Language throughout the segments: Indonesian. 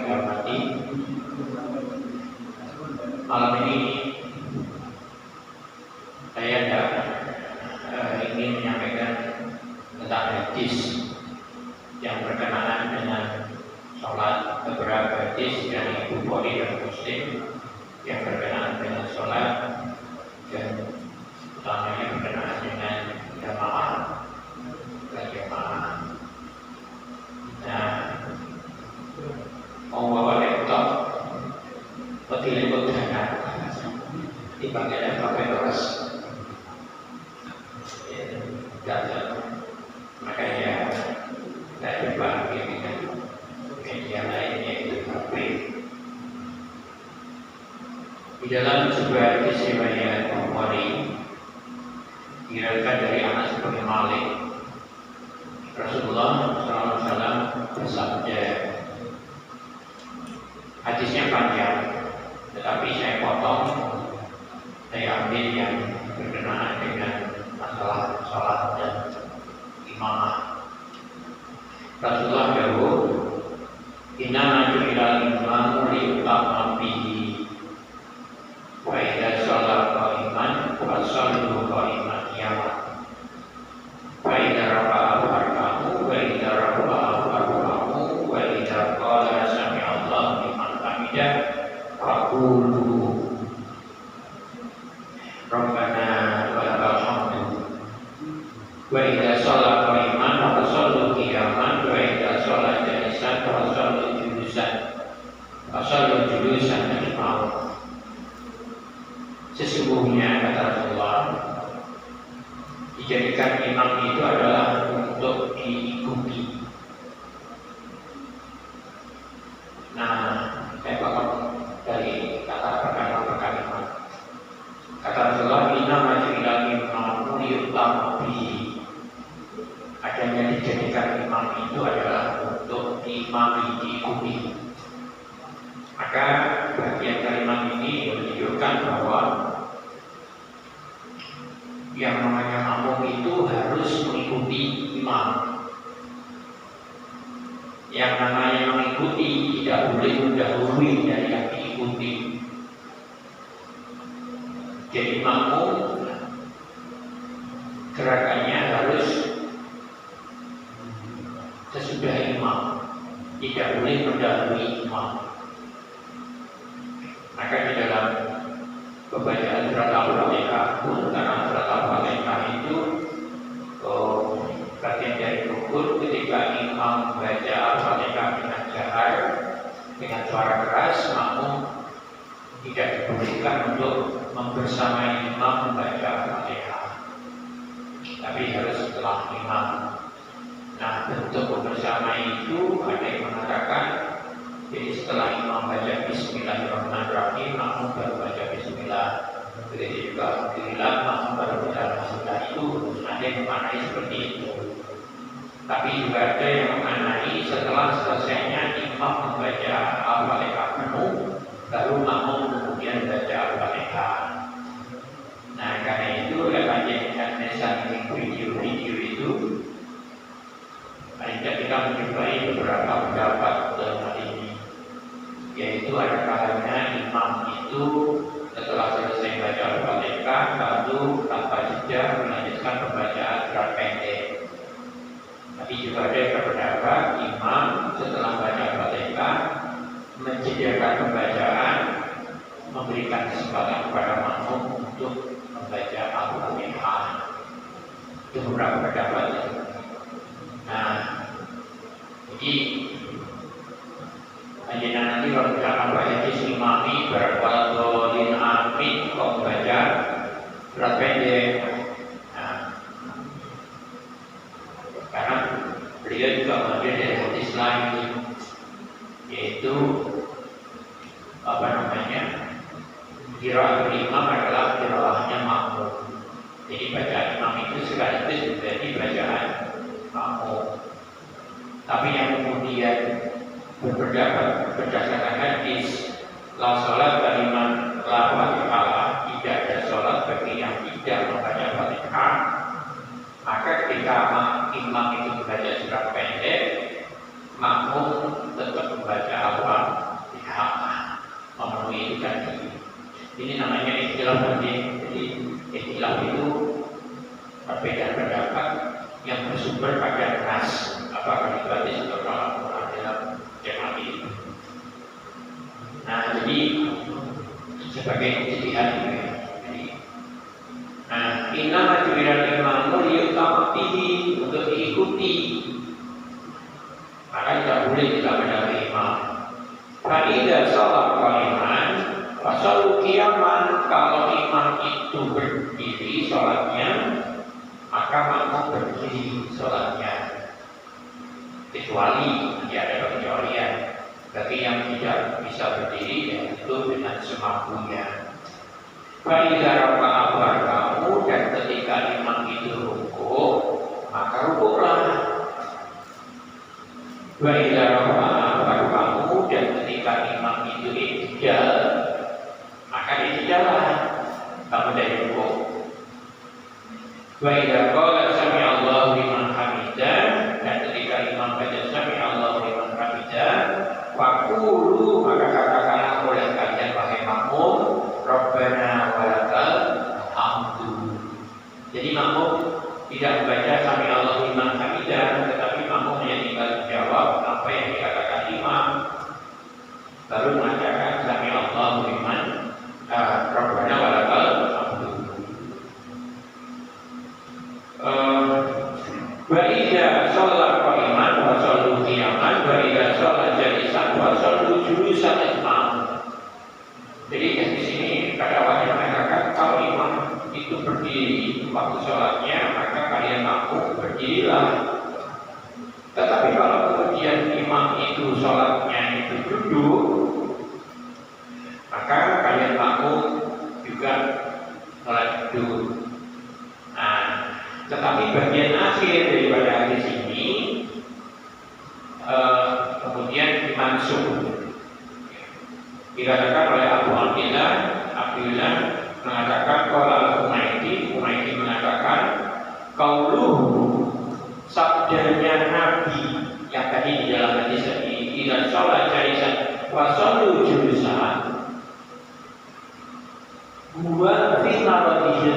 saya hormati, malam ini saya ingin menyampaikan tentang hadis yang berkenaan dengan sholat. Beberapa hadis dari Bukhari dan Muslim yang berkenaan dengan sholat dan utamanya berkenaan dengan jamaah. Nah, mau bawa laptop, pilih kebenaran dipakai pakai terus. Makanya saya coba bikin media lainnya itu HP. Di dalam sebuah hadis riwayat Bukhari diriwayatkan dari Anas bin Malik, Rasulullah SAW bersabda. Hadisnya panjang, tetapi saya potong, saya ambil yang berkenaan dengan masalah sholat dan imamah. Rasulullah dawuh, "Inna ju'ilal imamu liyutamma bihi, wa idza shalla qa'iman wa shallu qa'iman qiyamah, wa idza rafa'a farka'u, wa idza rafa'a farka'u, wa idza qala sami'allahu liman hamidah faqulu Rabbana wa lakal hamdu, wa idza shalla qa'iman wa shallu qiyaman, wa idza shalla jalisan wa shallu julusan ajma'un." Sesungguhnya kata Rasulullah, dijadikan imam itu adalah untuk diikuti. Nah, saya bakal dari kata perkalimat. Kata Rasulullah, "Inna maju'ilal imamu liyutamma bihi." Adanya dijadikan imam itu adalah untuk diimami, diikuti. Maka bagian kalimat ini menunjukkan bahwa yang namanya makmum itu harus mengikuti imam. Yang namanya mengikuti tidak boleh mendahului dari yang diikuti. Jadi makmum gerakannya harus sesudah imam, tidak boleh mendahului imam. Maka di dalam pembacaan surat Al-Fatihah pun, karena surat Al-Fatihah itu bagian dari rukun, ketika imam membaca Al-Fatihah dengan jahar, dengan suara keras, makmum tidak dibolehkan untuk membersamai imam membaca Al-Fatihah, tapi harus setelah imam. Nah, bentuk membersamai itu ada yang mengatakan, jadi setelah imam baca Bismillahirrahmanirrahim, makmum baru baca Bismillah. Begitu juga Alhamdulillah, makmum baru baca Alhamdulillah. Itu ada yang memaknai seperti itu. Tapi juga ada yang memaknai setelah selesainya imam membaca Al-Fatihah penuh, baru makmum kemudian baca Al-Fatihah. Nah, karena itu ada saling video-video itu, kita menjumpai beberapa pendapat dalam hal ini, yaitu ada kalanya imam itu setelah selesai baca Al-Fatihah lalu tanpa jeda melanjutkan pembacaan surat pendek. Tapi juga ada yang berpendapat imam setelah baca Al-Fatihah menjediakan pembacaan, memberikan kesempatan kepada makmum untuk membaca Al-Fatihah. Itu beberapa pendapat. Nah, jadi nanti kalau misalkan baca imami berwalodin amin, kalau membaca surat pendek. Nah, karena beliau juga mengambil dari hadis lain, yaitu qiraatul imam adalah qiraahnya makmum. Jadi bacaan imam itu sekaligus menjadi bacaan makmum. Tapi yang kemudian berpendapat berdasarkan hadis la sholat baliman la fatihah, tidak ada sholat bagi yang tidak membaca Fatihah, maka ketika imam itu membaca surat pendek, makmum tetap membaca apa? bersumber pada nas, apakah itu hadis atau Al-Quran dalam jemaah ini. Nah, jadi sebagai ijtihad ini. Nah, inna majuiran imamul yutamatihi untuk diikuti. Maka tidak boleh kita mendahului imam. Faidah sholat qaiman, wasallu qiyaman. Kalau imam itu berdiri sholatnya, maka makmum berdiri sholatnya. Kecuali tidak ada pengecualian. Bagi yang tidak bisa berdiri, yaitu dengan semampunya. Faidah rafa'a barakamu, dan ketika imam itu rukuk, maka rukuklah. Faidah rafa'a barakamu, dan ketika imam itu i'tidal, maka i'tidallah. Kamu dari rukuk. Faidah qala sami'allahu liman hamidah, dan ketika imam baca sami'allahu liman hamidah, faqulu, maka katakanlah oleh kalian wahai makmum, Rabbana walakal hamdu. Jadi makmum tidak membaca sami'allahu liman hamidah, tetapi makmum hanya tinggal menjawab apa yang dikatakan imam, baru mengatakan sami'allahu liman Rabbana walakal hamdu. Wa idza shalla qa'iman wa shallu qiyaman wa idza shalla jalisan wa shallu julusan imam. Jadi di sini pada awalnya mengatakan kalau imam itu berdiri waktu sholatnya, maka kalian makmum berdirilah. Tetapi kalau kemudian imam itu sholatnya itu duduk, maka kalian makmum juga sholat duduk. Nah, tetapi bagian akhir daripada hadis ini kemudian dimansuh. Dikatakan oleh Abu Abdillah mengatakan qala al-Humaydi mengatakan qauluhu, sabdanya Nabi yang tadi di dalam hadis ini, idza shalla jalisan wa shallu julusan, buat fi'il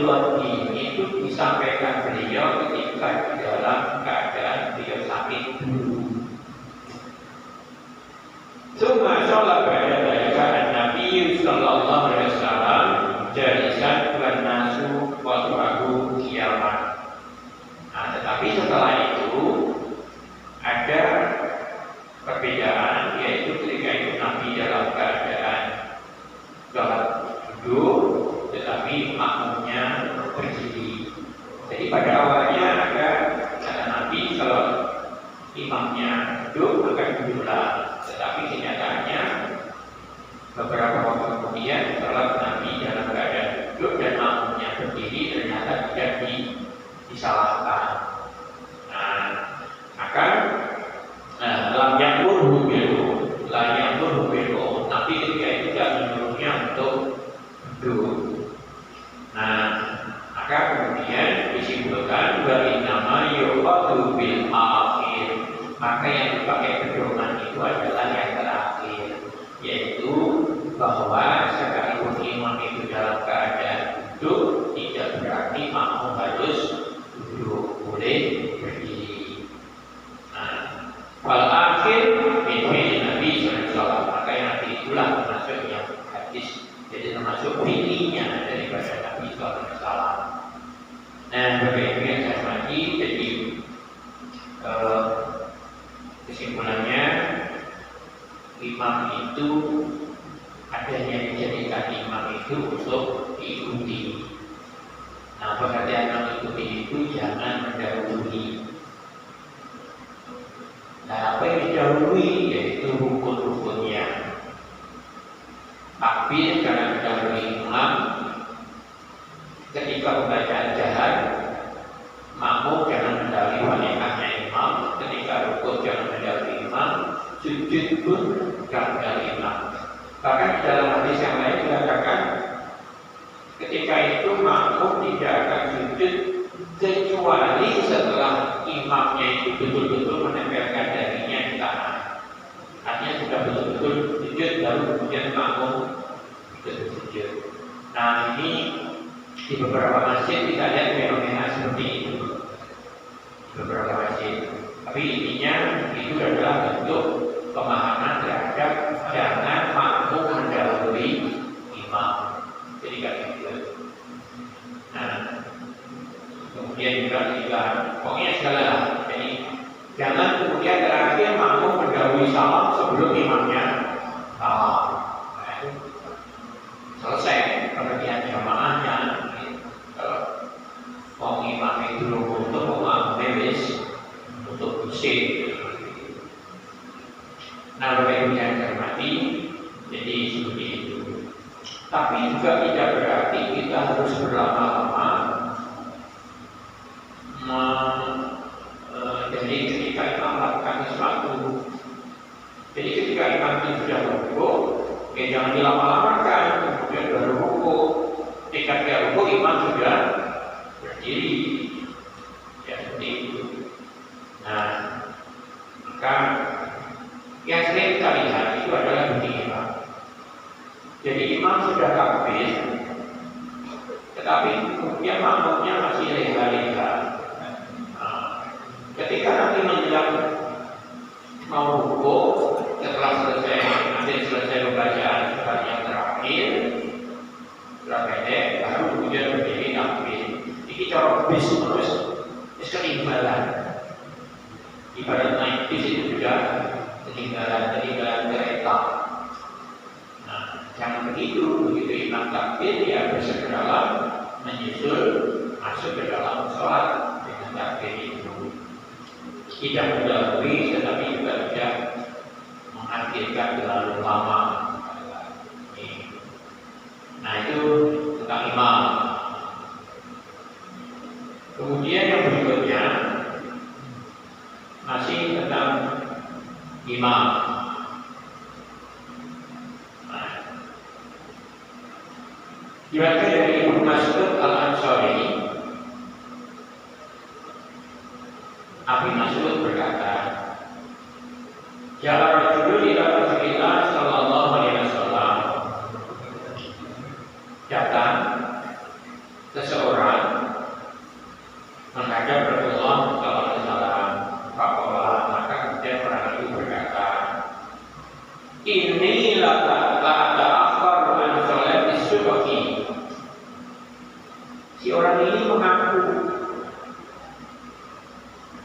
qadhi itu disampaikan beliau ketika di dalam keadaan beliau sakit. Summa sholat pada barikan Nabi sallallahu alaihi wasallam jalisan wan nasu wa tu'ahu qiyaman. Nah, tetapi setelah itu ada perbedaan, yaitu ketika itu Nabi dalam keadaan sholat duduk, tetapi makmumnya berdiri. Jadi pada awalnya ada kata Nabi kalau imamnya duduk maka duduklah. Tetapi kenyataannya beberapa waktu kemudian sholat Nabi dalam keadaan duduk dan makmumnya berdiri ternyata tidak disalahkan. Nah, maka lam ya'murhu bil Nabi ketika itu tidak menyuruhnya untuk duduk. Nah, maka kemudian disimpulkan bahwa nama yuqadu bil akhir, maka yang dipakai pedoman itu adalah yang terakhir, yaitu bahwa sekalipun imam itu dalam keadaan duduk, tidak berarti makmum harus duduk, boleh berdiri. Nah, wal akhir min Nabi sallallahu alaihi wasallam, maka yang nanti itulah termasuk yang hadis, jadi termasuk pilihnya daripada Nabi sallallahu alaihi wasallam. Nah, berbeda yang saya mati, jadi kesimpulannya imam itu adanya dijadikan imam itu untuk diikuti. Nah, pengertian mengikuti itu jangan mendahului. Nah, apa yang didahului yaitu rukun-rukunnya. Takbir jangan mendahului imam. Ketika pembacaan jahat, makmum jangan mendahului wanitanya imam. Ketika rukun jangan mendahului imam. Sujud pun jangan mendahului imam. Bahkan di dalam hadis yang lain dikatakan ketika itu makmum tidak akan sujud kecuali setelah imamnya itu betul-betul menempelkan dahinya di tanah. Artinya sudah betul-betul sujud, baru kemudian makmum sujud. Nah, ini di beberapa masjid kita lihat fenomena seperti itu. beberapa masjid. Tapi intinya itu adalah bentuk pemahaman terhadap jangan makmum mendahului imam. Jadi kan gitu. Nah, kemudian juga pokoknya segala. Jadi jangan kemudian terakhir makmum mendahului salam sebelum imamnya salam. Nah, itu selesai pengertian jamaahnya. Kalau imam itu untuk makmum bebas untuk bersih. Nah, Bapak Ibu yang hormati, jadi seperti itu. Tapi juga tidak berarti kita harus berlama-lama. Jadi ketika imam melakukan sesuatu, jadi ketika imam itu sudah rukuk, ya jangan dilama-lamakan, kemudian baru rukuk. Ketika dia rukuk, imam sudah berdiri, ya seperti itu. Nah, maka yang sering kita lihat itu adalah begini Pak. Jadi imam sudah takbir, tetapi kemudian makmumnya masih leha-leha. Ketika nanti menjelang mau rukuk, setelah selesai pembacaan surat yang terakhir, surat pendek, baru kemudian berdiri takbir. Ini cara bis terus, ketinggalan. Ibarat naik bis itu sudah ketinggalan kereta. Nah, jangan begitu imam takbir ya bersegeralah menyusul masuk ke dalam sholat dengan takbir itu. Tidak mendahului tetapi juga tidak mengakhirkan terlalu lama. Nah, itu tentang imam. Kemudian yang berikutnya masih tentang imam. Nah, diriwayatkan dari Ibnu Mas'ud Al-Ansari, Abu Mas'ud berkata, "Ya Rasulullah ila Rasulillah sallallahu alaihi wasallam." Datang seseorang menghadap Rasulullah sallallahu alaihi wasallam. Maka kemudian orang itu berkata, "Ini la ta'akhkhar an salat as-subhi." Si orang ini mengaku,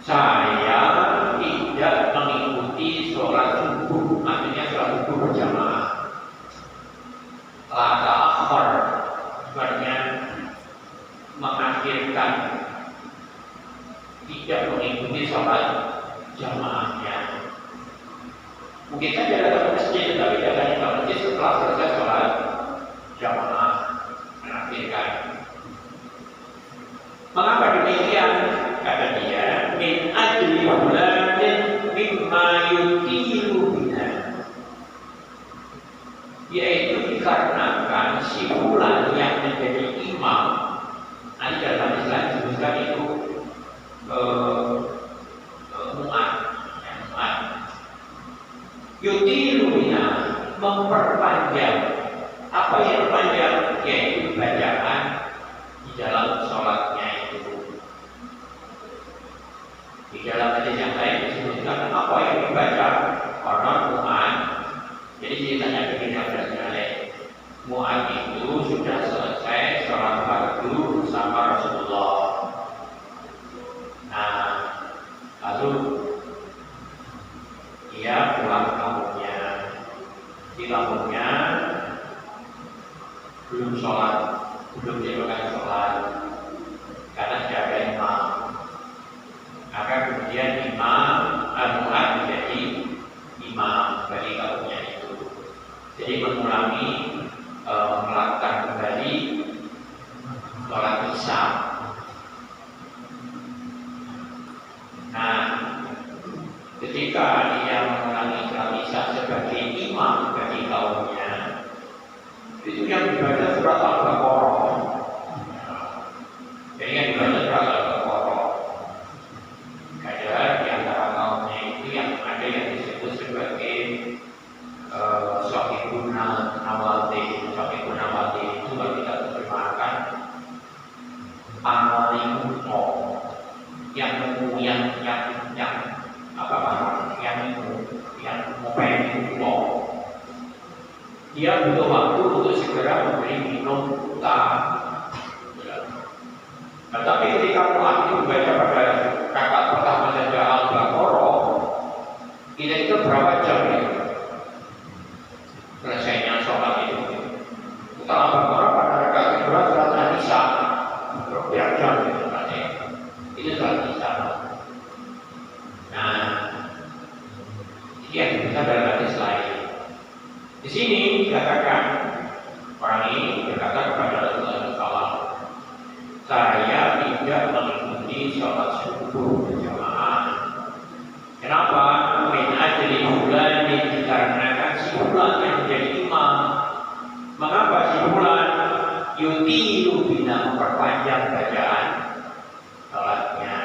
saya tidak mengikuti sholat subuh, artinya sholat subuh berjamaah. La ta'akhkhar artinya mengakhirkan, tidak mengikuti sholat jamaahnya. Mungkin saja datang ke masjid, tetapi datang ke masjid setelah selesai sholat jamaah, mengakhirkan. Mengapa demikian? Kata dia, min ajli fulanin mimma yutilu bina, yaitu dikarenakan si fulan yang menjadi imam. Nanti dalam Islam disebutkan itu mu'ad. Yutilu bina, memperpanjang. Apa yang panjang? Yaitu bacaan di dalam sholatnya itu. Di dalam hadis yang lain disebutkan apa yang dibaca orang Mu'ad. Jadi ceritanya begini sebenarnya. Mu'ad itu sudah selesai sholat fardu bersama Rasulullah. Nah, lalu dia pulang ke kampungnya. Di kampungnya belum sholat, belum dilakukan sholat karena tidak ada imam. Maka kemudian imam Mu'ad menjadi imam bagi kaumnya itu. Jadi mengulangi melakukan kembali sholat isya. Nah, ketika dia mengulangi sholat isya sebagai imam bagi kaumnya, itu yang dibaca surat Al-Baqarah. Jadi yang dibaca surat Al-Baqarah. Ada di antara kaumnya itu yang ada yang disebut sebagai Shahihun Nawati. Shahihun Nawati itu kalau kita terjemahkan paling umum yang dia butuh waktu untuk segera memberi minum unta. Nah, tapi ketika Mu'adz itu membaca pada rakaat pertama saja Al-Baqarah, kita berapa jam ya? Selesainya sholat itu. Setelah Al-Baqarah pada rakaat kedua surat An-Nisa, berapa jam itu katanya? Itu surat An-Nisa. Nah, ini yang bisa dalam hadis lain. Di sini dikatakan orang ini berkata kepada Rasulullah SAW, saya tidak mengikuti sholat subuh berjamaah. Kenapa? Min ajli bulan dikarenakan si bulan yang menjadi imam. Mengapa si bulan yutilu bina memperpanjang bacaan sholatnya?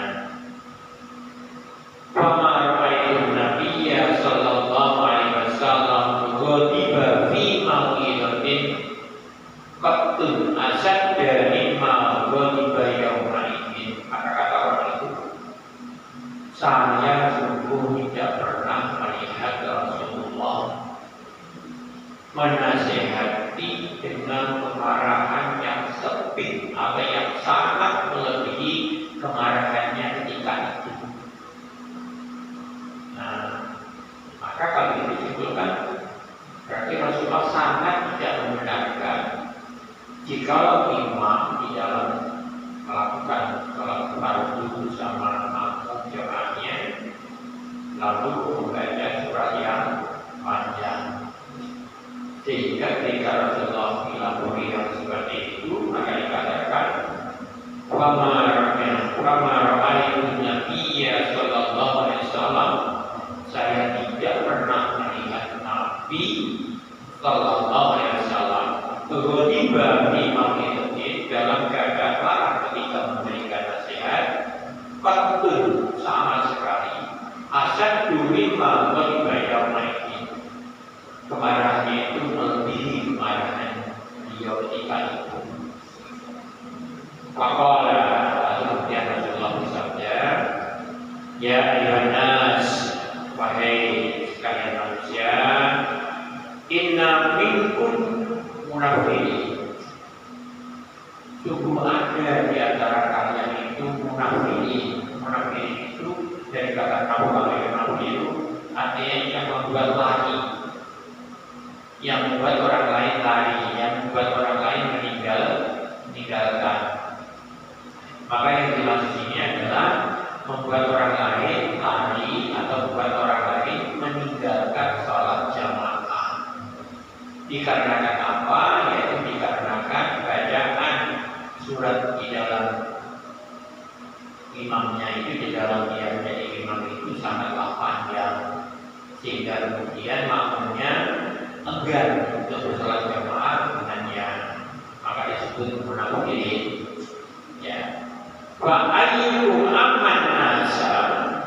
Fama ra'aitu Nabiyya sallallahu alaihi wasallam ghadiba fi mau'idatin qattun asadda mimma ghadiba yawma idin. Kata orang itu, saya sungguh tidak pernah melihat Rasulullah menasihati dengan kemarahan yang sepit atau yang sangat melebihi kemarahannya ketika itu. Nah, maka kalau itu disimpulkan berarti Rasulullah sangat tidak membenarkan jikalau imam di dalam melakukan sholat fardu bersama makmum jamaahnya lalu membaca surat yang panjang, sehingga ketika Rasulullah dilapori yang seperti itu maka dikatakan Fama ra'aitu Nabiyya sallallahu alaihi wasallam, saya tidak pernah melihat Nabi sallallahu alaihi wasallam ghadiba fi mau'idatin, dalam keadaan marah ketika memberikan nasihat, qattun sama sekali, asaddu mimma ghadiba yawma idin, kemarahannya itu melebihi kemarahan beliau ketika itu. Faqala, lalu kemudian Rasulullah bersabda, ya ayuhan nas, wahai sekalian manusia, inna minkum munafiqin, sungguh ada di antara kalian itu munafiqin. Munafiqin itu dari kata kamu kalau yang munafiqin itu artinya yang membuat lari, yang membuat orang lain lari, yang membuat orang lain meninggalkan. Maka yang dimaksud sini adalah membuat orang lain lari atau membuat orang lain meninggalkan sholat jamaah. Dikarenakan apa? Yaitu dikarenakan bacaan surat di dalam imamnya itu, di dalam dia menjadi imam itu sangatlah panjang, sehingga kemudian makmumnya enggan untuk bersolat jamaah dengannya, maka disebut munafiqin. Ya. Wa ayyukum amman nasa,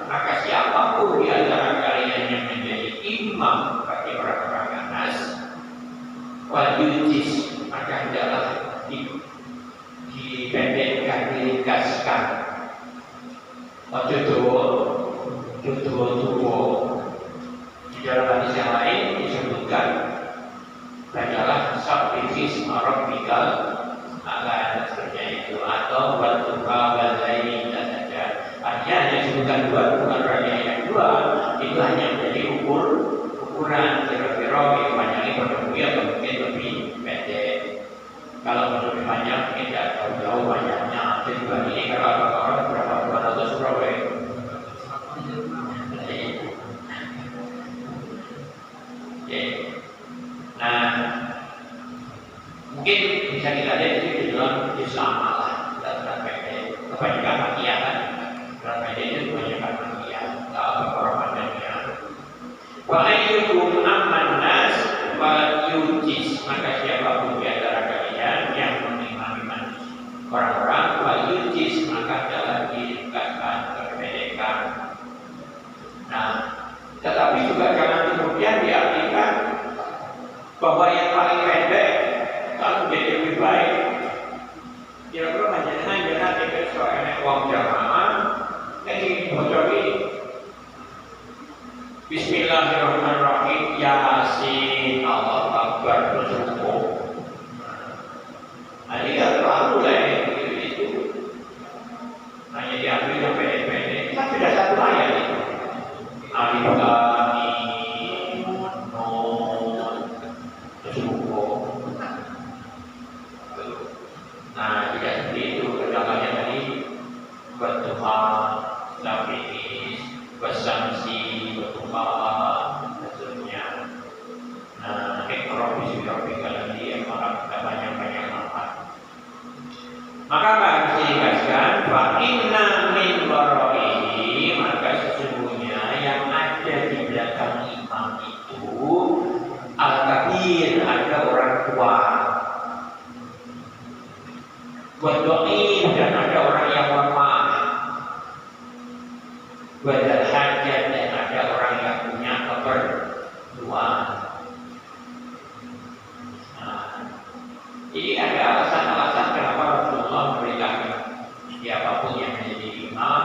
maka siapapun di antara kalian yang menjadi imam bagi orang-orang nas, wal yujis, maka hendaklah dipendekkan, diringkaskan. Ojo tuwo. Di dalam hadis yang lain disebutkan, bacalah sabbihis rabbikal a'la dan seterusnya itu, atau wal-duha wal-laili dan saja. Artinya hanya disebutkan dua, bukan berarti yang dua. Itu hanya menjadi ukuran kira-kira panjangnya bertemu atau mungkin lebih pendek. Kalau lebih panjang mungkin tidak jauh panjangnya. Jadi juga ini kalau Al-Baqarah berapa 200 surah ya. Nah, mungkin bisa kita lihat itu di dalam Islam lah, surat pendek. Kebanyakan makiyah kan, surat pendek itu kebanyakan makiyah. Al-Baqarah panjangnya. Wa ayyukum amman nas wa yujis, maka siapapun di antara kalian yang mengimami orang-orang wa yujis, maka adalah diringkaskan, berpendekan. Nah, tetapi juga jangan kemudian diartikan bahwa yang paling pendek kalau menjadi lebih baik. Kira-kira panjenengan tidak soal uang jamaah, ini bocori. Bismillahirrahmanirrahim. Yasin, Allahu Akbar. gambar terus hukum. Nah, ini nggak terlalu lah ya, itu hanya diambil yang pendek-pendek. Kita sudah satu ayat itu. Alif Lam Mim Nun terus hukum. Nah, tidak seperti itu. Contohnya tadi Tuhan, Lafinis, Basamsi, Tuhan, dan seterusnya. Nah, ekonomi sudah berjalan di orang banyak-banyak manfaat. Maka harus dijelaskan, Inna min waraihi, maka sesungguhnya yang ada di belakang imam itu al-kabir, ada orang tua. Wadwain, dan ada orang yang lemah. Wadal hajat, dan ada orang yang punya keperluan. Jadi ada alasan-alasan kenapa Rasulullah memberitakan siapapun yang menjadi imam,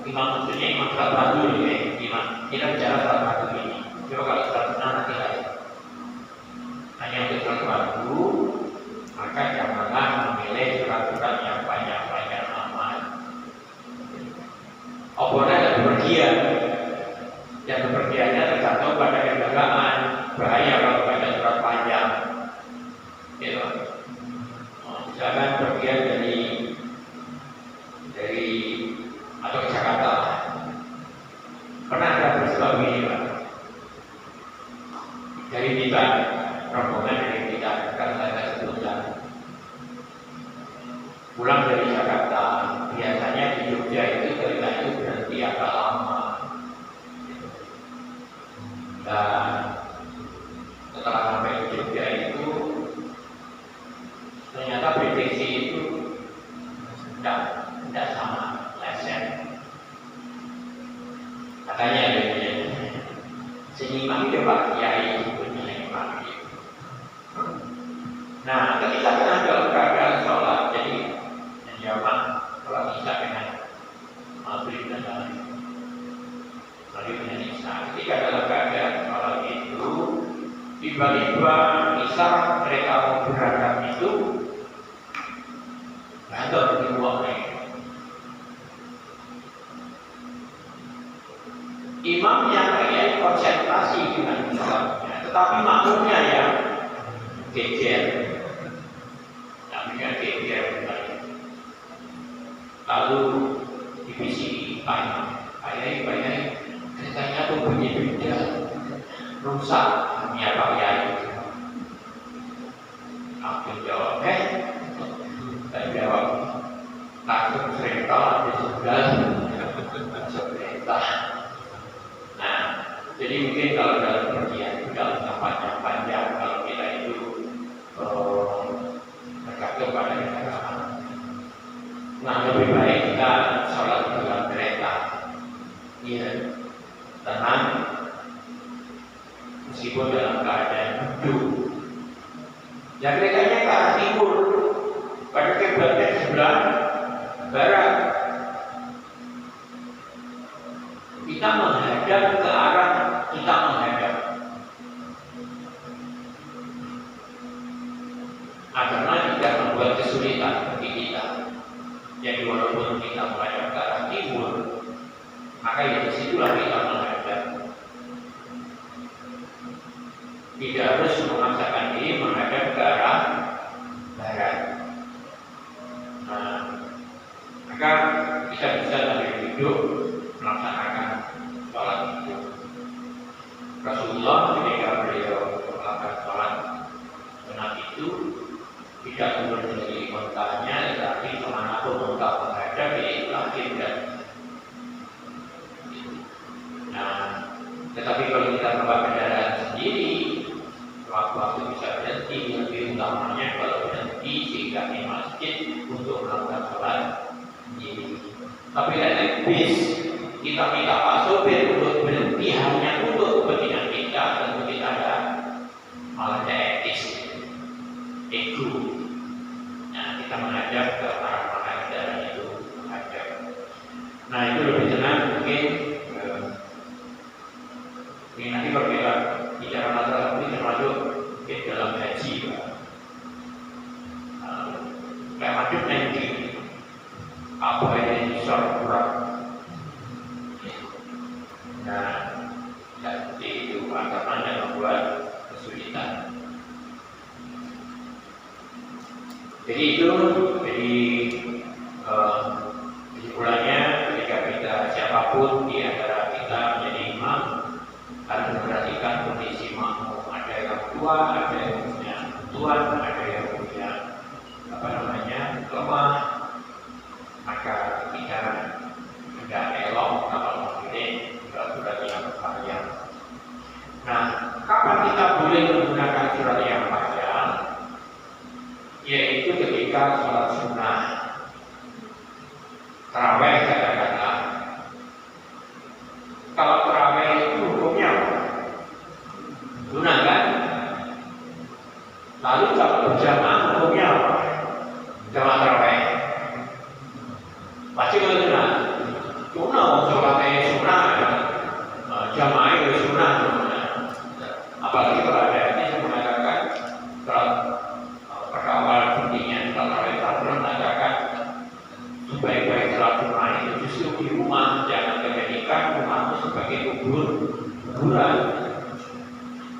imam maksudnya imam salat fardu ya, imam. Kita bicara salat fardu ini. Coba kalau salat sunnah nanti lain. Hanya untuk salat fardu, maka janganlah memilih surat-surat yang banyak-banyak amal. Obrolan dan bepergian, dan bepergiannya tergantung pada kendaraan. Bahaya kalau baca surat panjang. Ya, misalkan pergian dari atau ke Jakarta, pernah ada peristiwa ini Pak. Dari kita, rombongan dari kita, karena saya sebutkan, pulang dari Jakarta, biasanya di Jogja itu kereta itu berhenti agak lama. Dan setelah sampai di Jogja itu ternyata prediksi itu tidak sama, leset. Katanya seniman itu Pak Kiai punya imam. Nah, ketika kita dalam keadaan sholat, jadi jamaah kalau bisa dengan maghrib dan maghrib dan isya. Ketika dalam keadaan sholat itu, tiba-tiba isya mereka mau berangkat itu gagal di ruangnya. Imam yang kayak konsentrasi dengan sholatnya, tetapi makmumnya yang geger, namanya geger. Lalu divisi ayai, ceritanya pun bunyi beda, rusak, namanya Pak Yai. Aku jawab, saya jawab, langsung serentah di sebelah, serentah. Nah, jadi mungkin kalau dalam pergian itu dalam tempat yang panjang, kalau kita itu tergantung pada kendaraan. Nah, lebih baik kita sholat dalam kereta, iya, tenang, meskipun dalam keadaan duduk. Ya keretanya ke arah timur, pada kiblatnya sebelah barat. Kita menghadap ke arah kita menghadap. Agama tidak membuat kesulitan bagi kita. Jadi walaupun kita menghadap ke arah timur, maka ya disitulah kita menghadap. Tidak harus memaksakan diri menghadap ke arah barat. Nah, maka kita bisa sambil duduk melaksanakan sholat itu. Rasulullah ketika beliau melakukan sholat sunat itu tidak turun dari kontanya, tetapi kemanapun engkau menghadap itulah kiblat. Nah, tetapi kalau kita bawa kendaraan sendiri, waktu-waktu bisa berhenti, lebih utamanya kalau berhenti sehingga di masjid untuk melakukan sholat sendiri. Tapi naik bis, kita minta Pak sopir untuk berhenti hanya untuk kepentingan kita, tentu kita ada malahnya etis, ego. Nah, kita menghadap ke arah mana kendaraan itu menghadap. Nah, itu lebih tenang mungkin. Ini nanti kalau kita bicara masalah ini termasuk mungkin Jadi itu jadi kesimpulannya ketika kita siapapun di antara kita menjadi imam harus memperhatikan kondisi makmum. Ada yang tua, ada yang punya tuan, ada yang punya lemah, maka kita tidak elok kalau memilih surat yang panjang. Nah, kapan kita boleh menggunakan surat yang panjang? Yaitu ketika sholat sunnah, tarawih katakanlah. Kalau tarawih itu hukumnya apa? Sunnah kan? Lalu kalau berjamaah hukumnya apa? Jamaah tarawih pasti kalau sunnah. Sunnah, sholatnya sunnah, jamaah itu sunnah. Apalagi kalau ada yang mengatakan pada awal pentingnya tarawih belum mengatakan sebaik-baik sholat sunnah itu justru di rumah, jangan dijadikan rumahmu sebagai kuburan.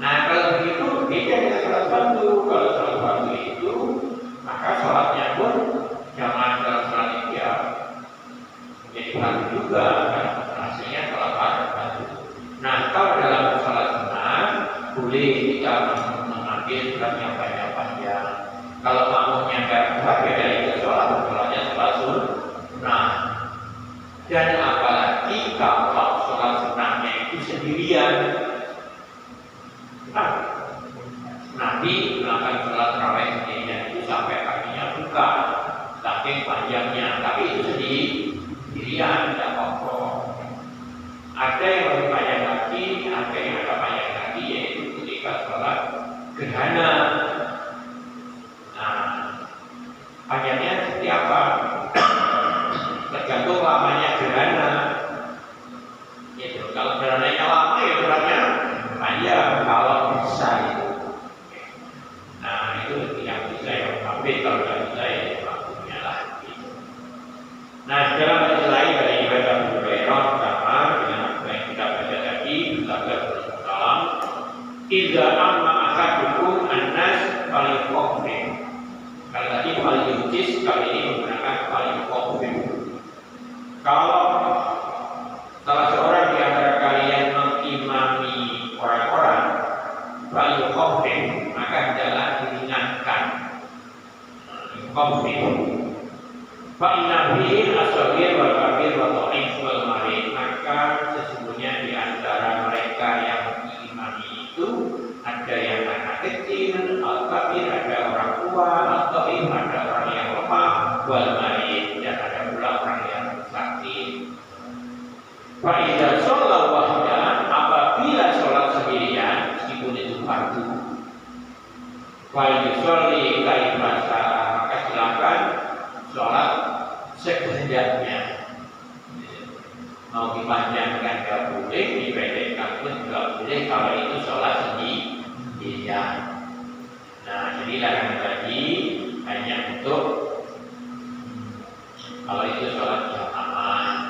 Nah kalau begitu beda dengan sholat fardu. Kalau sholat fardu itu maka sholatnya pun jamaah dalam sholat itu menjadi fardu juga, hasilnya sholat fardu. Nah kalau dalam sholat sunnah boleh kita mengambil surat yang panjang. Kalau makmumnya nggak kuat, beda itu sholatnya sholat sunnah. Dan apalagi kalau sholat sunnahnya itu sendirian. Nabi melakukan sholat tarawih sendirian itu sampai kakinya buka, saking panjangnya. Tapi itu sendirian, tidak apa-apa. Ada yang lebih panjang lagi, ada yang agak panjang lagi, yaitu ketika sholat gerhana. Nah, panjangnya seperti apa? Tergantung lamanya gerhana. Itu kalau gerhananya lama ya gerhananya panjang. Kalau bisa itu, nah itu yang bisa yang ambil. Kalau tidak bisa ya waktunya lagi. Nah, dalam hadis lain dari ibadah Hurairah sama dengan apa yang kita baca tadi, bersabda Rasulullah, "Idza amma ahadukum an-nas falyuqim." Kalau tadi falyuqis, kali ini menggunakan falyuqim. Kalau salah seorang di antara kalian mengimami orang-orang, falyuqim, maka hendaklah diringankan. Yuqim. Fa'inna fihi as-saghir wal kabir wa dha'if wal marid. Maka sesungguhnya di antara mereka yang mengimani itu ada yang anak kecil, al-kabir, ada orang tua, al-dha'if, ada orang yang lemah, wal marid, dan ada pula orang yang sakit. Fa'idza shalla wahdan, apabila sholat sendirian meskipun itu fardu, wal yusolli kaifa syaa, maka silakan sholat sekehendaknya. Mau dipanjangkan tidak boleh, dipendekkan pun tidak boleh kalau itu sholat sendirian. Nah, jadi larangan tadi hanya untuk kalau itu sholat jamaah.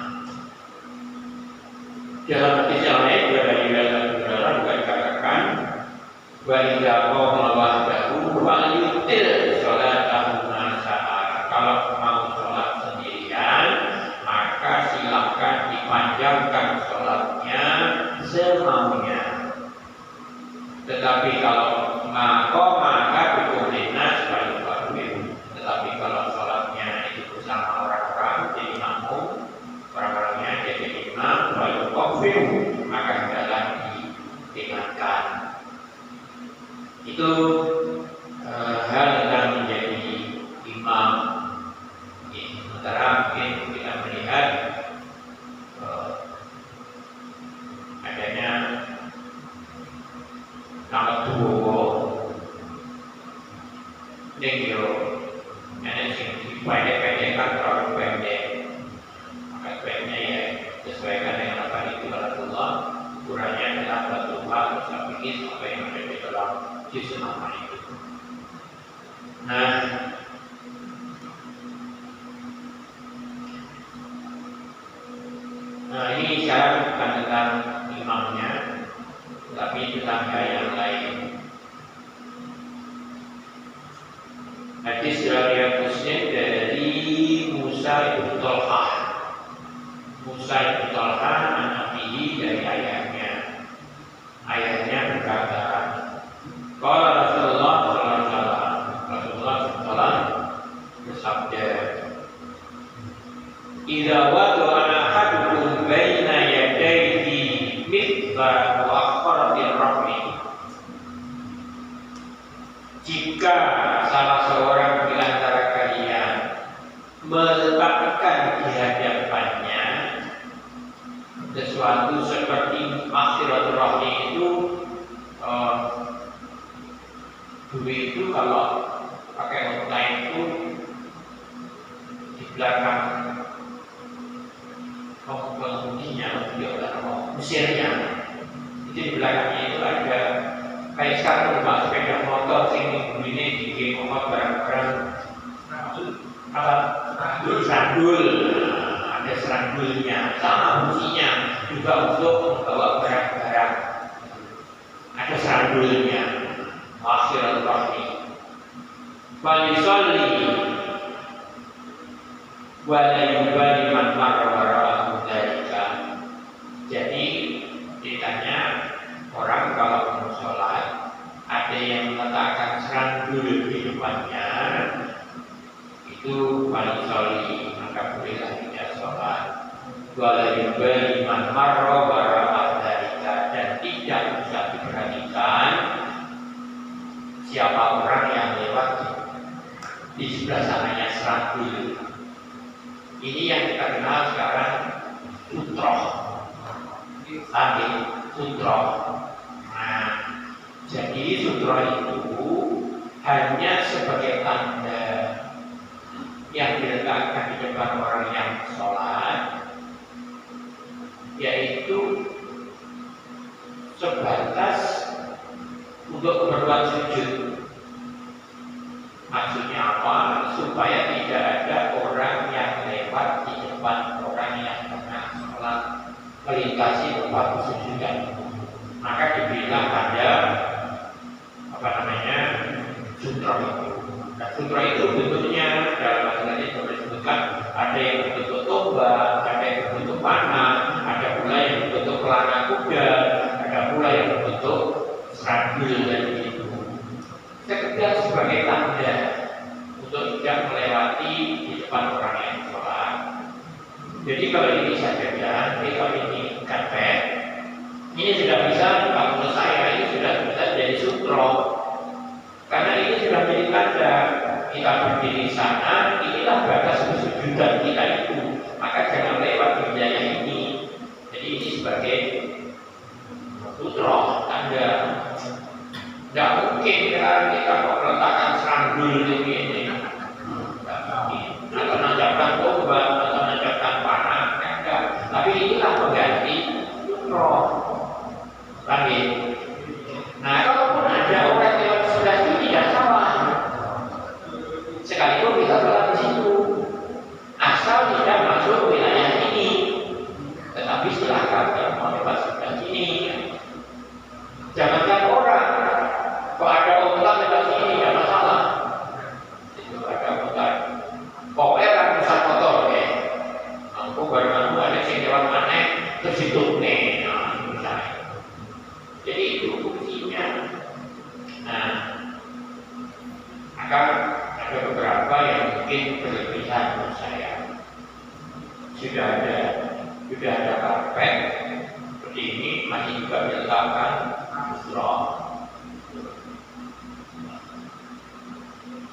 Dalam hadis yang lain juga dari saudara juga dikatakan, wa idza qama wahdahu falyutir sholatahu ma syaa. Kalau mau sholat sendirian, maka silakan dipanjangkan sholatnya semaunya. Tetapi kalau maqama bikum linnas falyuqim. Tetapi kalau sholatnya itu bersama orang-orang jadi makmum, orang-orangnya jadi imam, falyuqim, maka hendaklah diingatkan. Itu hal yang menjadi imam. Sementara mungkin kita melihat adanya nama tuwo yang ada sing pendek-pendek terlalu pendek, maka sebaiknya ya sesuaikan dengan apa yang Rasulullah. Ukurannya adalah batu terus habis apa yang ada di dalam juz nama itu. Nah, ini syarat bukan tentang imamnya, tapi tentang yang lain. Hadis dari jika salah seorang di antara kalian meletakkan di hadapannya sesuatu seperti silaturahmi itu, dulu itu kalau pakai online itu di belakang pengemudinya, mesinnya itu di belakangnya itu ada kayak sekarang rumah sepeda motor sing ini di rumah barang-barang apa serandul, ada serandulnya sama fungsinya juga untuk membawa barang-barang, ada serandulnya. Silaturahmi walisolli walayubali man marwara dzalika. Jadi ditanya orang kalau mau sholat ada yang meletakkan serandul di depannya, itu walisolli, maka bolehlah dia sholat. Walayubali man marwara dzalika, dan tidak usah diperhatikan siapa orang yang lewat di sebelah sananya serandul. Ini yang kita kenal sekarang sutroh, sutroh. Nah, jadi sutroh itu hanya sebagai tanda yang diletakkan di depan orang yang sholat, yaitu sebatas untuk keperluan sujud. Maksudnya apa? Supaya tidak ada orang yang lewat di depan orang yang tengah sholat melintasi tempat sujudan. Maka dibilang ada apa namanya, sutra itu. Nah, sutra itu bentuknya dalam bahasa ini disebutkan ada yang berbentuk tombak, ada yang berbentuk panah, ada pula yang berbentuk pelana kuda, ada pula yang berbentuk serandul dan itu. Sekedar sebagai tanda untuk tidak melewati di depan orang yang sholat. Jadi kalau ini saja, kalau ini karpet, ini sudah bisa, kalau menurut saya ini sudah bisa jadi sutro, karena ini sudah menjadi tanda kita berdiri di sana, inilah batas kesujudan kita itu, maka jangan lewat di wilayah ini. Jadi ini sebagai sutro, tanda. Tidak mungkin kita kok meletakkan serandul ini, atau nancapkan tombak, atau nancapkan panah, enggak. Tapi inilah pengganti roh. Lagi. Nah, kalaupun ada orang yang sebelah itu tidak salah, sekalipun kita sholat di situ, asal tidak masuk wilayah ini. Tetapi silakan yang mau lewat sebelah sini. Jangankan orang. Kalau ada onta lewat sini tidak masalah. Itu ada onta. Pokoknya kan bisa motor ya. Aku baru ada yang lewat mana terus ditutup nih. Jadi itu fungsinya. Nah, maka ada beberapa yang mungkin berlebihan menurut saya. Sudah ada karpet seperti ini, masih juga diletakkan roh.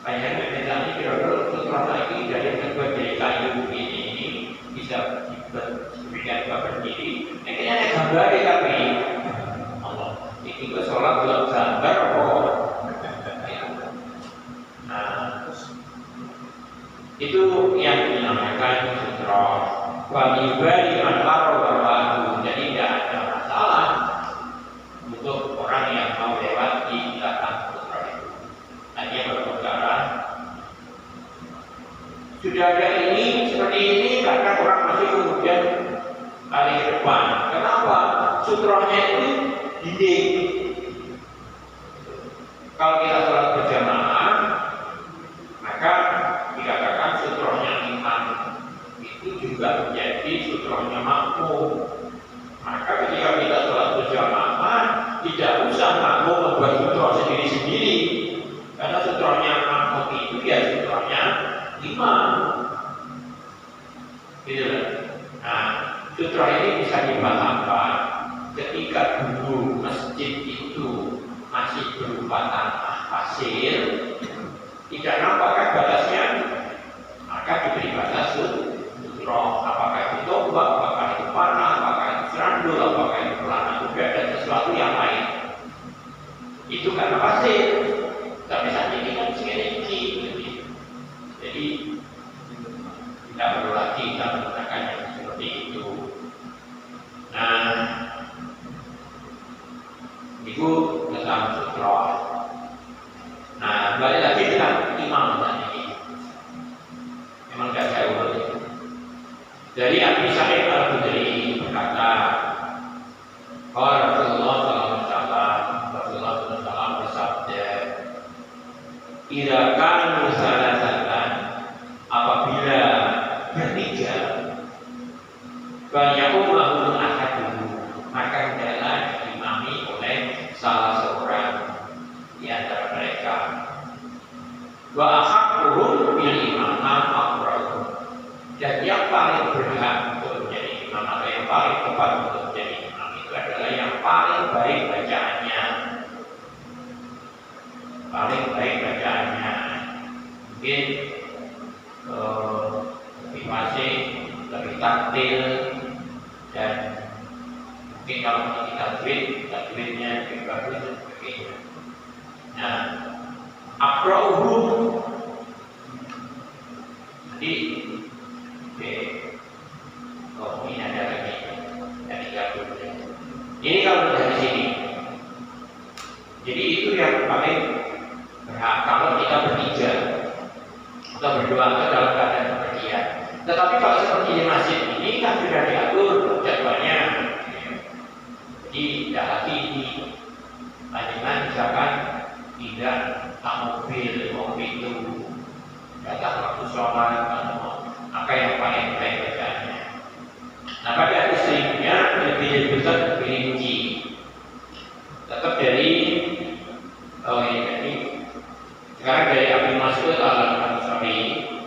Banyak yang kira-kira setelah lagi dari berbagai kayu ini bisa diberikan berdiri. Akhirnya ada gambar ya tapi Allah. Ini ke sholat belum gambar kok. Nah, itu yang dinamakan sutra. Wabibari manfaro berlaku. Jadi tidak ada masalah untuk orang yang mau lewat di belakang sutra itu. Hanya berbicara sudah ada ini seperti ini karena orang masih kemudian kali ke depan. Kenapa? Sutronya itu dinding. Kalau kita sholat berjamaah, maka dikatakan sutronya imam itu juga menjadi sutronya makmum. Maka ketika kita sholat berjamaah, tidak usah makmum membuat sutro sendiri-sendiri, karena sutronya makmum itu ya sutronya imam. Gitu. Nah, sutro ini bisa dipahamkan ketika dulu masjid itu masih berupa tanah pasir. pasir, tidak nampak kan batasnya, maka diberi batas sutroh. Apakah itu tombak, apakah itu panah, apakah itu serandul, apakah itu pelana kuda dan sesuatu yang lain. Itu karena pasir. Tapi saat ini kan segini, jadi tidak perlu lagi kita menggunakan yang seperti itu. Nah, itu tentang sutroh. Nah, balik lagi dengan imam tadi. Memang tidak jauh itu. Dari Abi Sa'id Al-Khudri berkata, kalau Rasulullah SAW bersabda, "Idza kanu salasatan," apabila bertiga, banyakumahum ahaduhum, maka hendaklah diimami oleh salah seorang di antara mereka. Wa ahaqquhum bil imamah aqra'uhum, dan yang paling berhak untuk menjadi imam atau yang paling tepat untuk menjadi imam itu adalah yang paling baik bacaannya. Paling baik bacaannya. Mungkin lebih fasih, lebih taktil, dan mungkin kalau kita tajwidnya lebih bagus dan sebagainya. Nah, aqra'uhum, jadi ini ada lagi dari gabungnya. Ini kalau dari sini, jadi itu yang paling berhak kalau kita bertiga atau berdua atau dalam keadaan berpergian. Tetapi kalau seperti di masjid ini kan sudah diatur jadwalnya. Jadi tidak lagi di panjenengan misalkan tidak tak mobil itu datang waktu sholat atau apa yang paling baik bacaannya. Nah, pada istrinya lebih besar rinci. Tetap dari ini sekarang dari Abu Mas'ud Al-Ansari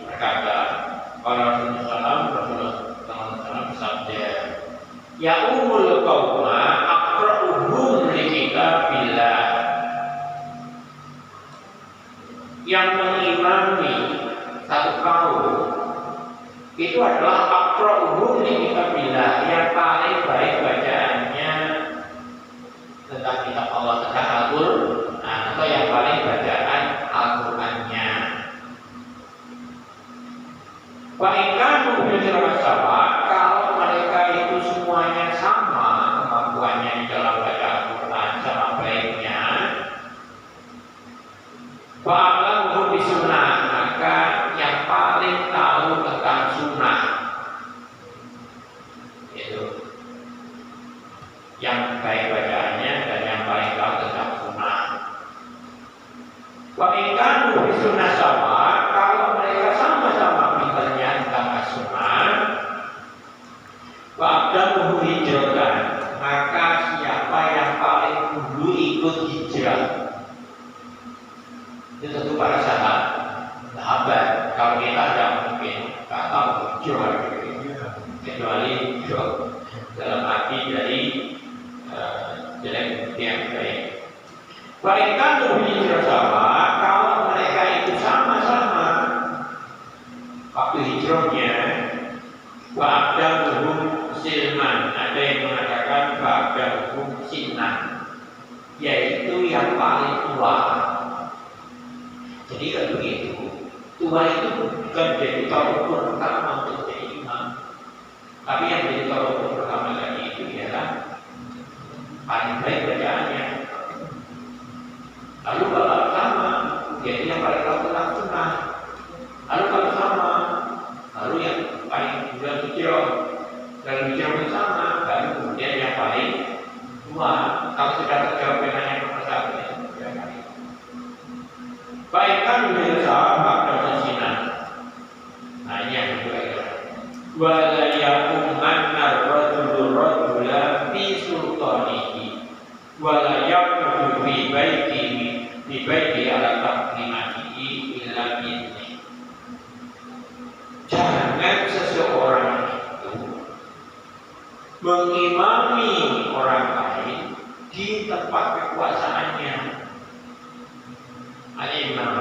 berkata, Rasulullah SAW bersabda, "Ya umul qauma aqra'uhum li kitabillah." Yang mengimami satu kaum itu adalah aqra'uhum li kitabillah, yang paling baik bacaannya tentang kitab Allah, tentang Al-Qur'an, atau yang paling bacaan Al-Qur'annya. Wa in kanu sama, kalau mereka itu semuanya sama kemampuannya di dalam baca Al-Qur'an, sama baiknya, fa'alamuhum bisunnah, maka yang paling tahu tentang sunnah itu yang baik bacaannya dan yang paling tahu tentang sunnah. Wa in kanu bisunnah sama, kalau mereka sama-sama pintarnya tentang sunnah, fa'adamuhu hijratan, maka siapa yang paling dulu ikut hijrah, itu tentu para sahabat. Kalau kita tidak mungkin tahu hijrah kecuali dalam arti dari jelek yang baik. Mereka lebih sama kalau mereka itu sama-sama waktu hijrahnya. Ba'dahuhum silman, ada yang mengatakan ba'dahuhum sinan, yaitu yang paling tua. Jadi kalau begitu, tua itu bukan jadi tolak ukur pertama untuk jadi imam, tapi yang jadi tolak ukur pertama tadi itu ialah paling baik bacaannya. Lalu kalau sama, jadi yang paling tahu tentang sunnah. Lalu kalau sama, lalu yang paling juga hijrah, dan hijrah bersama, baru kemudian yang paling tua. Kalau sudah terjawab dengan yang nomor satu itu sudah kali. Baikkan bersama dan sinan. Nah, ini yang kedua ya. Wala yaqumanna ar-rajulu rajula fi sultanihi wala yaqudu fi baitihi ala taqlimatihi Al-Imam.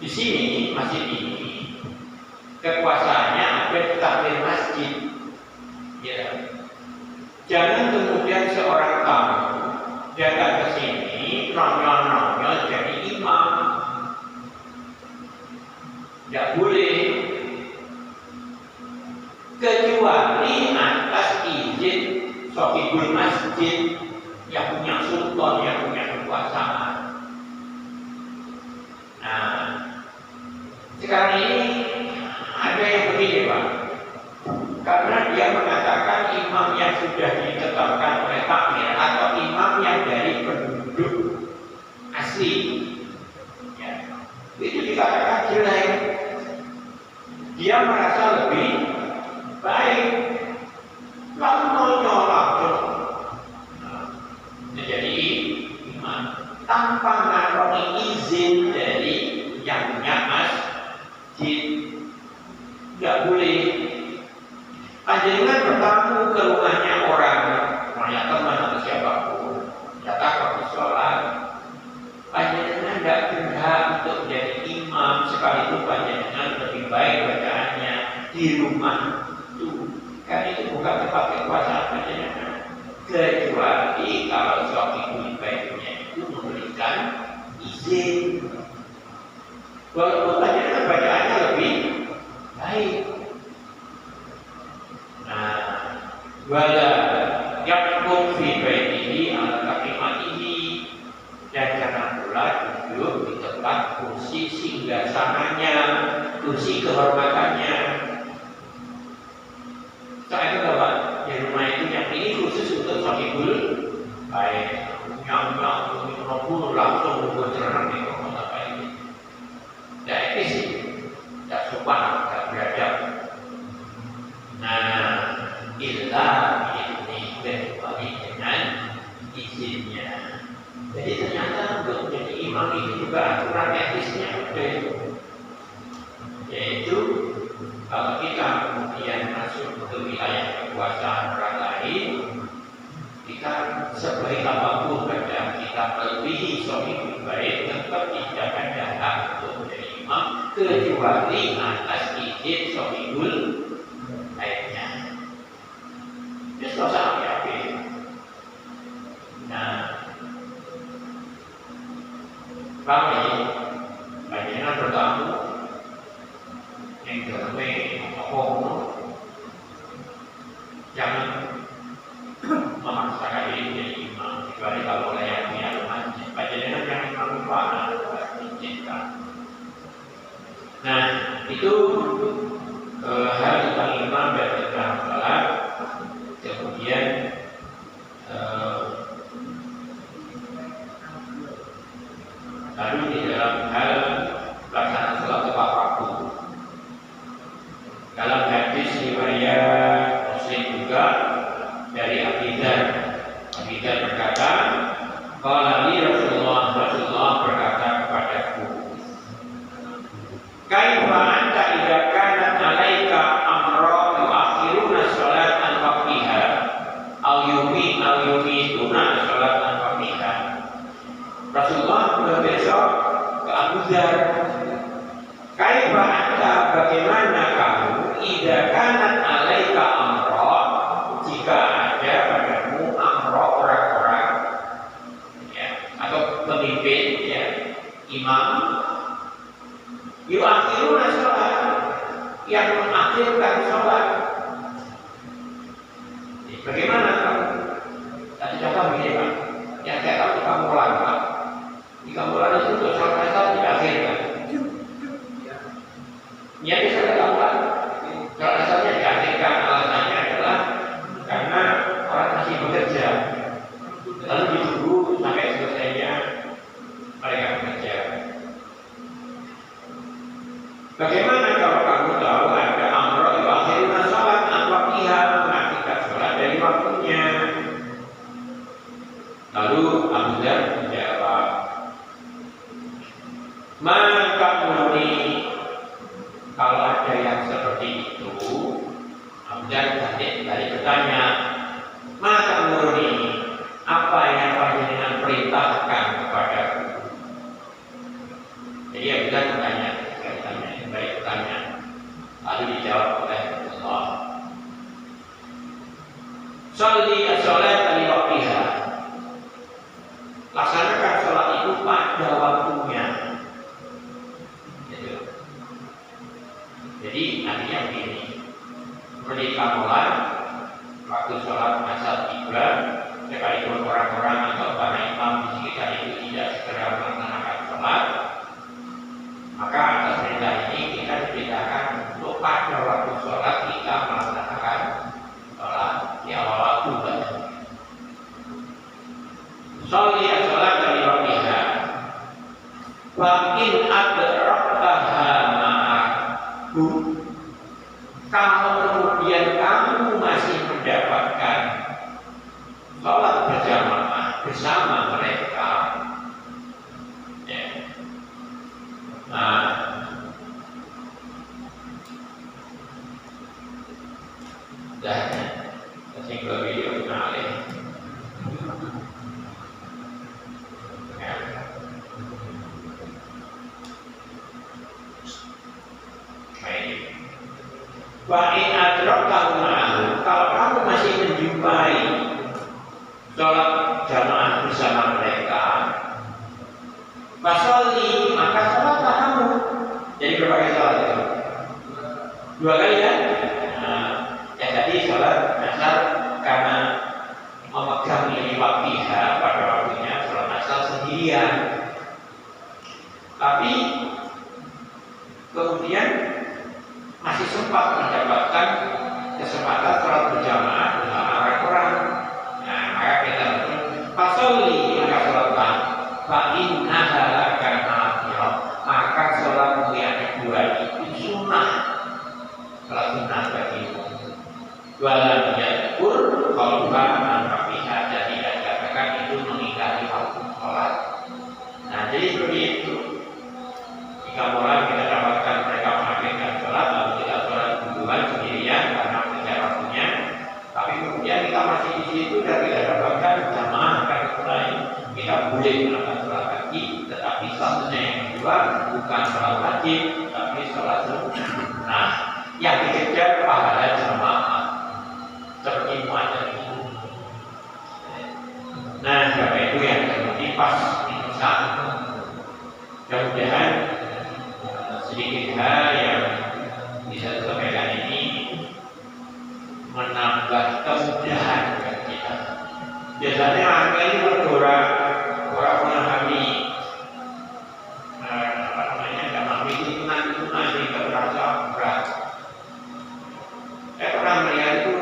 Di sini masih ini kekuasaannya ada di takmir masjid. Ya. Jangan kemudian seorang tamu datang ke sini nongol-nongol jadi imam. Tidak boleh, kecuali atas izin sohibul masjid yang punya sultan, yang punya kekuasaan. Nah, sekarang ini ada yang begini Pak, karena dia mengatakan imam yang sudah ditetapkan oleh takmir atau imam yang dari penduduk asli, ya, itu dikatakan jelek. Dia merasa lebih baik, lalu nonyol langsung menjadi imam tanpa mengantongi izin dari yang punya masjid. Tidak boleh. Panjenengan bertamu ke rumahnya orang, rumahnya teman atau siapapun, datang waktu sholat, panjenengan tidak berhak untuk menjadi imam sekalipun panjenengan lebih baik bacaannya di rumah itu, karena itu bukan tempat kekuasaan panjenengan, kecuali kalau suami baiknya itu memberikan izin. Walaupun panjenengan bacaannya lebih baik. Nah, wala yakun fi baitihi ala taqimatihi, dan jangan pula duduk di tempat kursi singgasananya, kursi kehormatannya. Saya itu Pak, di rumah itu yang ini khusus untuk sahibul baik, yang mengumpul langsung bercerang di rumah apa ini. Tidak etis sih, tidak sopan, tidak beradab. Nah, illa ini kecuali dengan izinnya. Jadi ternyata untuk menjadi imam itu juga aturan etisnya ada, yaitu kalau kita kemudian masuk ke wilayah kekuasaan orang lain, kita sebaik apapun kadang kita melebihi sohibul baik, tetap tidak ada hak untuk menjadi imam kecuali atas izin sohibul baiknya. Itu suasana yakin. Nah, kami panjenengan bertamu yang dalamnya ngomong, jangan memaksakan diri menjadi imam, kecuali kalau oleh yang punya rumahnya. Panjenengan yang imam lupa diizinkan. Nah, itu hal tentang imam dan tentang salat. Kemudian lalu di dalam hal pelaksanaan salat tepat waktu, dalam hadis riwayat Muslim juga dari Abi Dzar berkata, qala li Rasulullah berkata kepadaku, kaifa anta idza kanat 'alaika amra yu'akhiruna shalat an waqtiha aw yumituna shalat an waqtiha. Rasulullah berbesok ke Abu Dzar, kaifa anta, bagaimana kamu, idza kanat 'alaika amra, jika ada padamu amra, orang-orang ya, atau pemimpin ya, imam, yu'akhiruna sholat, yang mengakhirkan sholat. Bagaimana kamu? Tadi contoh begini Pak, yang saya tahu di Kamulan Pak, di Kamulan itu untuk sholat asar diakhirkan. Ya bisa di Kamulan, sholat asarnya diakhirkan, alasannya adalah karena orang masih bekerja, lalu ditunggu sampai selesainya mereka bekerja. Bagaimana kalau kamu tahu ada amro yu'akhiruna sholat an waqtiha, mengakhirkan sholat dari waktunya? Lalu Abu Dzar menjawab, maka murni, kalau ada yang seperti itu, Abu Dzar dari bertanya, maka murni, apa yang panjenengan perintahkan dia bisa bertanya, baik bertanya, lalu dijawab oleh Allah. Sholli as-sholata li waqtiha. Laksanakan sholat itu pada waktunya. Gitu. Jadi artinya begini, ketika mulai waktu sholat asar tiba, sekalipun orang-orang atau para imam di sekitar itu tidak segera melaksanakan sholat, maka atas perintah ini kita diperintahkan untuk pada waktu sholat kita melaksanakan sholat di awal waktu. Sholli as-sholata li waqtiha wa in adraktaha ma'ahu. Kalau kemudian kamu masih mendapatkan sholat berjamaah bersama mereka, ya. Nah, dah, tinggal video kenalin. Wa in adraktahu ma'ahu, kalau kamu masih menjumpai sholat jamaah bersama mereka, fasolli, maka sholatlah kamu. Jadi berapa kali sholat itu? 2 kali ya? Nah, yang tadi sholat asar karena memegang ini waktiha pada waktunya sholat asar sendirian. Tapi kemudian masih sempat mendapatkan kesempatan sholat berjamaah bersama orang-orang. Nah, maka kita fasolli, maka sholatlah. Fa innaha laka nafilah, maka sholatmu yang kedua itu sunnah, sholat sunnah bagimu. Walam yadkur qalba man fiha, dan tidak dikatakan itu mengingkari waktu sholat. Nah, jadi seperti itu. Jika mulai kita dapatkan mereka mengakhirkan sholat, lalu kita sholat duluan sendirian karena mengejar waktunya, tapi kemudian kita masih di situ dan tidak dapatkan jamaah akan mulai, kita boleh melakukan sholat lagi, tetapi statusnya yang kedua bukan sholat wajib, tapi sholat sunnah. Nah, yang dikejar pahala jamaah seperti muadzin itu. Nah, karena itu yang seperti pas imsak. Mudah-mudahan sedikit hal yang bisa disampaikan ini menambah kemudahan bagi kita. Biasanya angka ini orang memahami nggak memahami itu nanti terasa berat. Saya pernah melihat itu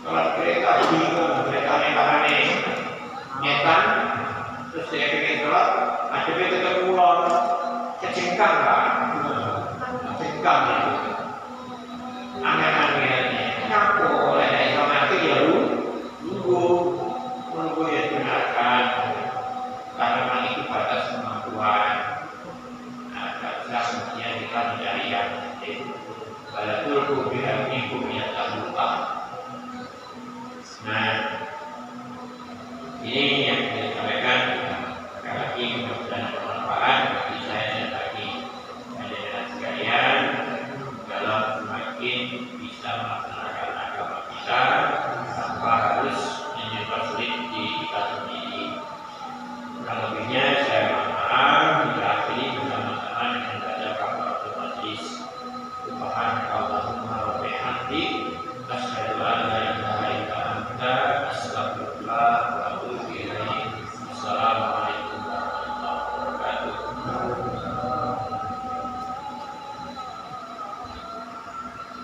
kalau mereka bingung, mereka nyetan, terus dia pengen sholat, ada tetap ulon, kecengkang lah, kecengkang itu. Aneh-anehnya, kenapa oleh dari sama itu ya nunggu ya gunakan, karena memang itu batas kemampuan. Nah, batas kemudian kita mencari yang walaupun bilang minggu yang tak lupa. Nah, ini yang saya sampaikan. Sekali lagi mudah-mudahan bermanfaat bagi saya dan bagi adik-adik sekalian dalam semakin bisa melaksanakan agama kita tanpa harus menyebabkan sulit di kita sendiri. Kurang lebih